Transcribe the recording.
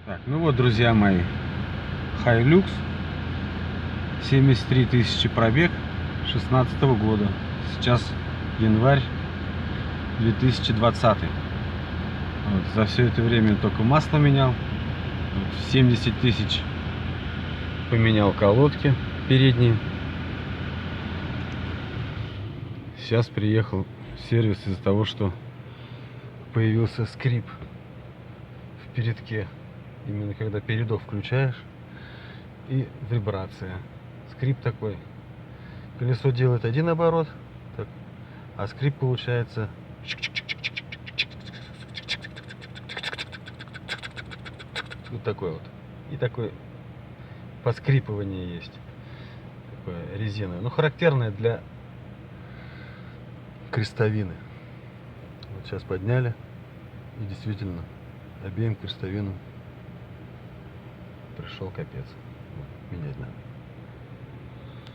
Так, ну вот, друзья мои, Hilux, 73 тысячи пробег, 16 года. Сейчас январь 2020. Вот, за все это время только масло менял. Вот, 70 тысяч поменял колодки передние. Сейчас приехал в сервис из-за того, что появился скрип в передке. Именно когда передок включаешь, и вибрация. Скрип такой. Колесо делает один оборот, так, а скрип получается вот такой вот. И такое поскрипывание есть. Такое резиновое. Ну, характерное для крестовины. Вот сейчас подняли. И действительно, обеим крестовинам пришел капец. Вот, менять надо.